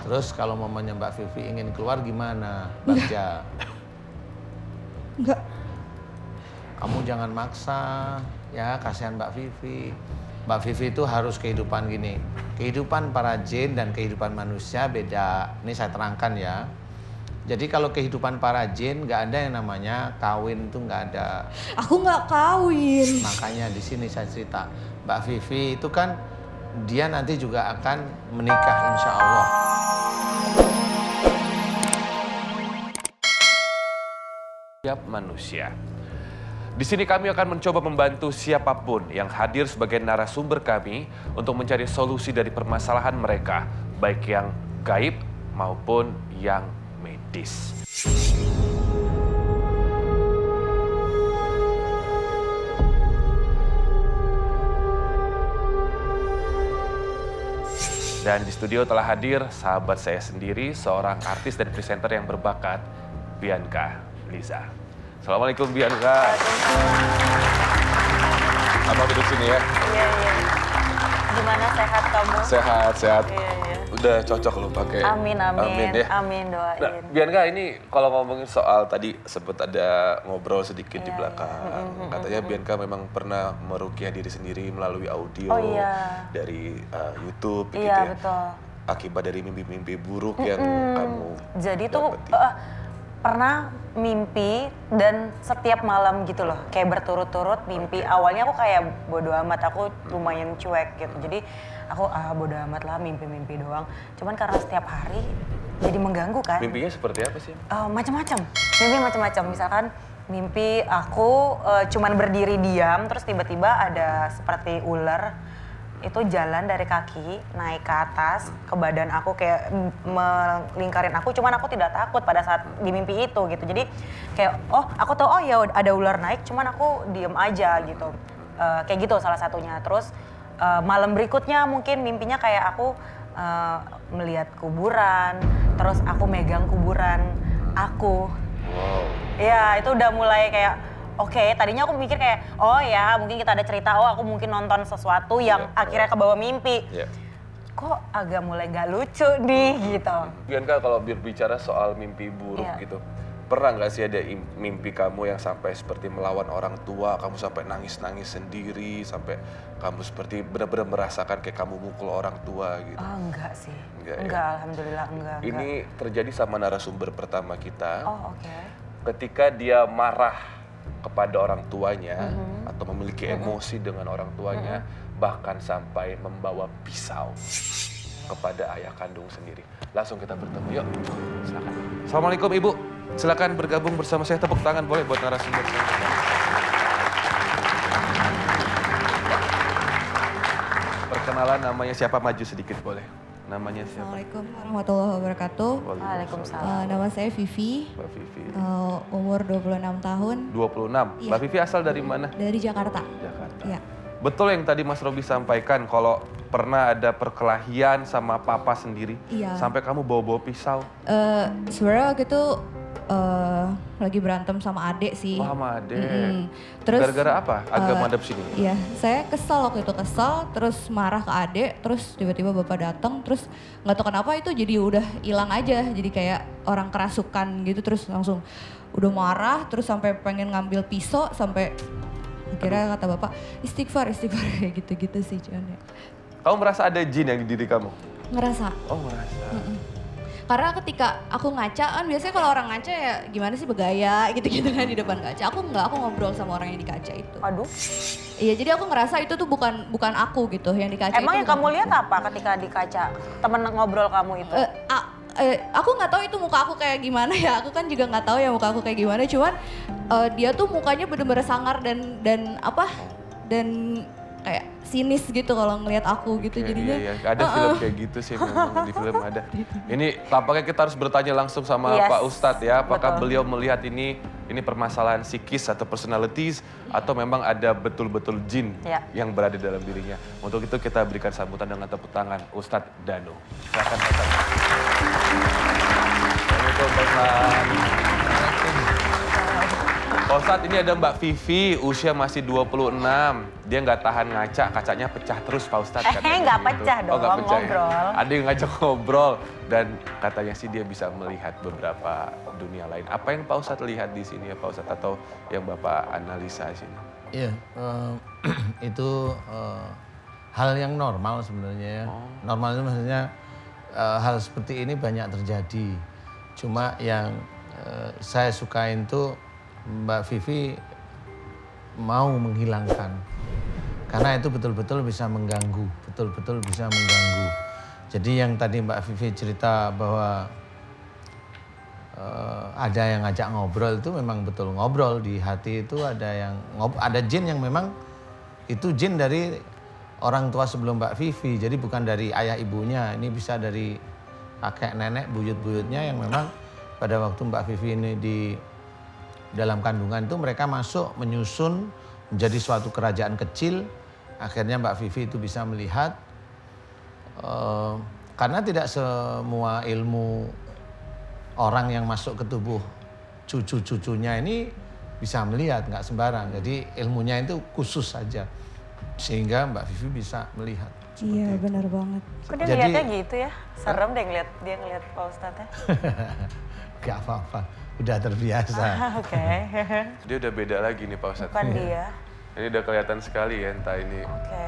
Terus kalau mamanya Mbak Vivi ingin keluar gimana, Bagja? Enggak. Kamu jangan maksa, ya kasihan Mbak Vivi. Mbak Vivi itu harus kehidupan gini. Kehidupan para jin dan kehidupan manusia beda. Ini saya terangkan ya. Jadi kalau kehidupan para jin nggak ada yang namanya kawin tuh nggak ada. Aku nggak kawin. Makanya di sini saya cerita, Mbak Vivi itu kan dia nanti juga akan menikah insya Allah. Setiap manusia. Di sini kami akan mencoba membantu siapapun yang hadir sebagai narasumber kami untuk mencari solusi dari permasalahan mereka, baik yang gaib maupun yang medis. Dan di studio telah hadir sahabat saya sendiri, seorang artis dan presenter yang berbakat, Bianca Liza. Assalamualaikum Bianca. Abang duduk sini ya. Iya. Gimana, sehat kamu? Sehat. Iya. Udah cocok lo pakai. Amin ya. Amin, doain. Nah, Bianca, ini kalau ngomongin soal tadi sempat ada ngobrol sedikit di belakang. Katanya Bianca memang pernah meruqyah diri sendiri melalui audio dari YouTube gitu ya. Iya, betul. Akibat dari mimpi-mimpi buruk yang kamu Jadi tuh dapati. pernah mimpi dan setiap malam gitu loh, kayak berturut-turut mimpi. Awalnya aku kayak bodo amat, aku lumayan cuek gitu. Jadi aku bodo amat lah, mimpi-mimpi doang. Cuman karena setiap hari jadi mengganggu kan. Mimpinya seperti apa sih? Macam-macam, mimpi macam-macam. Misalkan mimpi aku cuman berdiri diam, terus tiba-tiba ada seperti ular itu jalan dari kaki naik ke atas ke badan aku, kayak melingkarin aku. Cuman aku tidak takut pada saat di mimpi itu gitu. Jadi kayak aku tahu ya ada ular naik, cuman aku diem aja gitu. Kayak gitu salah satunya. Terus malam berikutnya mungkin mimpinya kayak aku melihat kuburan, terus aku megang kuburan aku. Wow. Ya itu udah mulai kayak oke, tadinya aku mikir kayak, oh ya mungkin kita ada cerita, aku mungkin nonton sesuatu yang akhirnya kebawa mimpi. Kok agak mulai gak lucu nih gitu. Bianca, kalau berbicara soal mimpi buruk gitu, pernah nggak sih ada mimpi kamu yang sampai seperti melawan orang tua, kamu sampai nangis-nangis sendiri, sampai kamu seperti benar-benar merasakan kayak kamu mukul orang tua gitu? Enggak sih, Enggak, alhamdulillah enggak. Ini terjadi sama narasumber pertama kita. Oke. Ketika dia marah kepada orang tuanya atau memiliki emosi dengan orang tuanya, bahkan sampai membawa pisau kepada ayah kandung sendiri. Langsung kita bertemu, yuk. Silakan. Assalamualaikum Ibu, silakan bergabung bersama saya. Tepuk tangan boleh buat narasumber saya. Perkenalan, namanya siapa, maju sedikit boleh. Namanya siapa? Assalamualaikum warahmatullahi wabarakatuh. Waalaikumsalam. Nama saya Vivi. Mbak Vivi. Umur 26 tahun. 26. Iya. Mbak Vivi asal dari mana? Dari Jakarta. Jakarta. Iya. Betul yang tadi Mas Robi sampaikan, kalau pernah ada perkelahian sama papa sendiri, Iya. sampai kamu bawa-bawa pisau. Sebenarnya waktu itu lagi berantem sama adik sih. Oh, sama adek. Terus Gara-gara apa? Agak madep sini. Iya, saya kesel waktu itu, terus marah ke adik, terus tiba-tiba bapak datang, terus nggak tahu kenapa itu jadi udah hilang aja, jadi kayak orang kerasukan gitu, terus langsung udah marah, terus sampai pengen ngambil pisau, sampai akhirnya kata bapak istighfar kayak gitu-gitu sih cuman ya. Kamu merasa ada jin yang di diri kamu? Ngerasa. Oh, merasa. Karena ketika aku ngaca, kan biasanya kalau orang ngaca ya gimana sih, bergaya gitu-gitu kan di depan kaca. Aku enggak, aku ngobrol sama orang yang di kaca itu. Aduh. Iya, jadi aku ngerasa itu tuh bukan aku gitu yang di kaca. Emang itu yang kamu bukan lihat aku. apa ketika di kaca? Temen ngobrol kamu itu? Aku nggak tahu itu muka aku kayak gimana ya. Aku kan juga nggak tahu ya muka aku kayak gimana. Cuman dia tuh mukanya bener-bener sangar dan kayak sinis gitu kalau ngelihat aku gitu. Oke, jadinya. iya. Ada film kayak gitu sih, memang di film ada. Ini tampaknya kita harus bertanya langsung sama Pak Ustadz ya. Apakah beliau melihat ini permasalahan psikis atau personalities, atau memang ada betul-betul jin yang berada dalam dirinya. Untuk itu kita berikan sambutan dengan tepuk tangan Ustadz Danu. Silakan Pak Ustadz. Assalamualaikum Pak Ustadz. Pak Ustadz, ini ada Mbak Vivi, usia masih 26. Dia nggak tahan ngaca, kacanya pecah terus Pak Ustadz. Nggak pecah dong, nggak pecah ngobrol. Ya? Ada yang ngajak ngobrol. Dan katanya sih dia bisa melihat beberapa dunia lain. Apa yang Pak Ustadz lihat di sini ya Pak Ustadz? Atau yang Bapak analisa di sini? Iya, itu hal yang normal sebenarnya ya. Normal itu maksudnya hal seperti ini banyak terjadi. Cuma yang saya sukain tuh Mbak Vivi mau menghilangkan. Karena itu betul-betul bisa mengganggu, betul-betul bisa mengganggu. Jadi yang tadi Mbak Vivi cerita bahwa ada yang ngajak ngobrol itu memang betul ngobrol. Di hati itu ada jin yang memang itu jin dari orang tua sebelum Mbak Vivi. Jadi bukan dari ayah ibunya, ini bisa dari kakek nenek buyut-buyutnya yang memang pada waktu Mbak Vivi ini di dalam kandungan itu mereka masuk menyusun menjadi suatu kerajaan kecil. Akhirnya Mbak Vivi itu bisa melihat karena tidak semua ilmu orang yang masuk ke tubuh cucu-cucunya ini bisa melihat, nggak sembarang. Jadi ilmunya itu khusus saja sehingga Mbak Vivi bisa melihat. Iya benar banget. Kok dia ngeliatnya gitu ya? Serem deh dia ngeliat Pak Ustadz ya. Gak apa-apa, udah terbiasa. Oke. Dia udah beda lagi nih Pak Ustadz. Bukan dia. Ini udah kelihatan sekali ya, entah ini. Oke.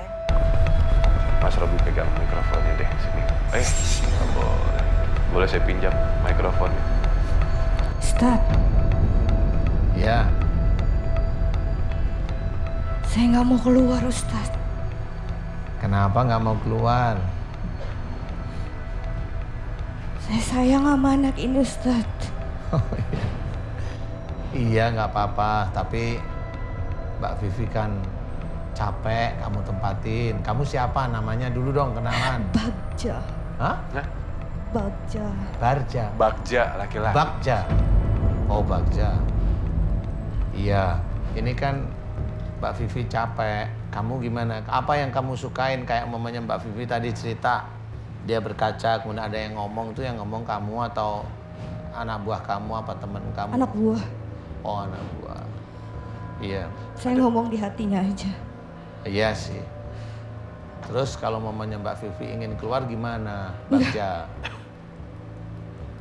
Mas Robi pegang mikrofonnya deh sini. Nggak boleh. Boleh saya pinjam mikrofonnya? Ustad, Ya, saya nggak mau keluar Ustad. kenapa nggak mau keluar? Saya sayang sama anak ini Ustad. Iya nggak apa-apa, tapi Mbak Vivi kan capek, kamu tempatin. Kamu siapa namanya dulu dong, kenalan. Bagja. Hah? Nah, Bagja. Barja. Bagja laki-laki. Bagja. Oh Bagja. Iya, ini kan Mbak Vivi capek. Kamu gimana? Apa yang kamu sukain? Kayak mamanya Mbak Vivi tadi cerita, dia berkaca, kemudian ada yang ngomong tuh, yang ngomong kamu atau anak buah kamu apa teman kamu? Anak buah. Oh anak buah. Iya. Saya ngomong di hatinya aja. Iya sih. Terus kalau mamanya Mbak Vivi ingin keluar gimana, Bagja?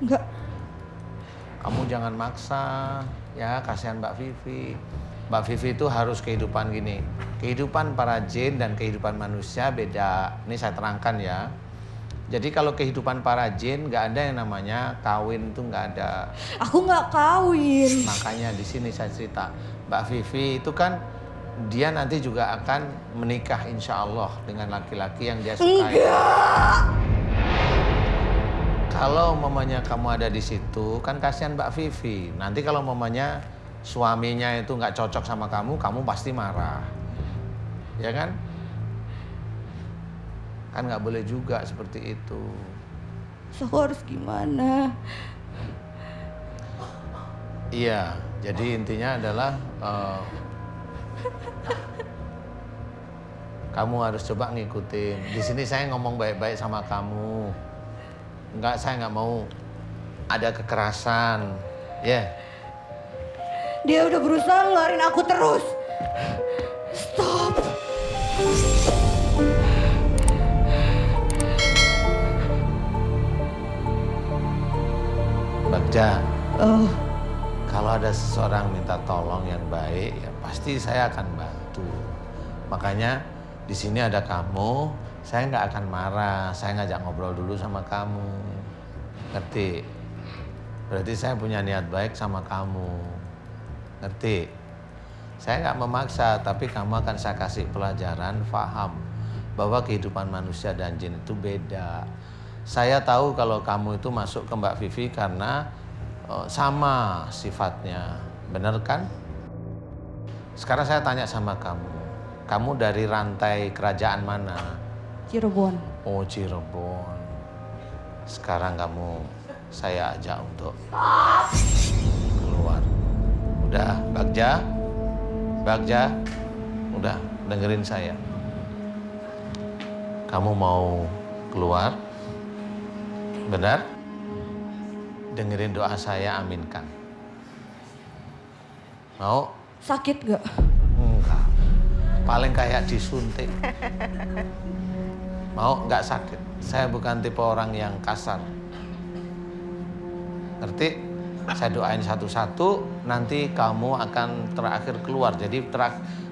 Enggak. Kamu jangan maksa, ya kasihan Mbak Vivi. Mbak Vivi itu harus kehidupan gini. Kehidupan para jin dan kehidupan manusia beda. Ini saya terangkan ya. Jadi kalau kehidupan para jin nggak ada yang namanya kawin, itu nggak ada. Aku nggak kawin. Makanya di sini saya cerita, Mbak Vivi itu kan dia nanti juga akan menikah insya Allah dengan laki-laki yang dia sukai. Enggak. Kalau mamanya kamu ada di situ, kan kasihan Mbak Vivi. Nanti kalau mamanya suaminya itu nggak cocok sama kamu pasti marah, ya kan? Kan nggak boleh juga seperti itu. So, aku harus gimana? Iya, jadi intinya adalah kamu harus coba ngikutin. Di sini saya ngomong baik-baik sama kamu. Saya nggak mau ada kekerasan, ya. Dia udah berusaha ngeluarin aku terus. Stop. Bagja, Oh, kalau ada seseorang minta tolong yang baik, ya pasti saya akan bantu. Makanya di sini ada kamu, saya nggak akan marah. Saya ngajak ngobrol dulu sama kamu, ngerti? Berarti saya punya niat baik sama kamu. Ngerti? Saya nggak memaksa, tapi kamu akan saya kasih pelajaran, faham bahwa kehidupan manusia dan jin itu beda. Saya tahu kalau kamu itu masuk ke Mbak Vivi karena sama sifatnya, bener kan? Sekarang saya tanya sama kamu dari rantai kerajaan mana? Cirebon. Oh Cirebon. Sekarang saya ajak untuk keluar. Udah, Bagja, udah dengerin saya. Kamu mau keluar? Benar? Dengerin doa saya, aminkan. Mau? Sakit gak? Enggak. Paling kayak disuntik. Mau? Nggak sakit. Saya bukan tipe orang yang kasar. Ngerti? Saya doain satu-satu, nanti kamu akan terakhir keluar. Jadi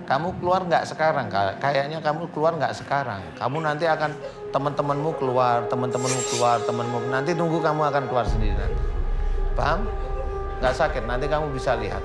kamu keluar nggak sekarang, kayaknya kamu keluar nggak sekarang. Kamu nanti akan, teman-temanmu keluar, nanti tunggu kamu akan keluar sendiri nanti. Paham? Nggak sakit, nanti kamu bisa lihat.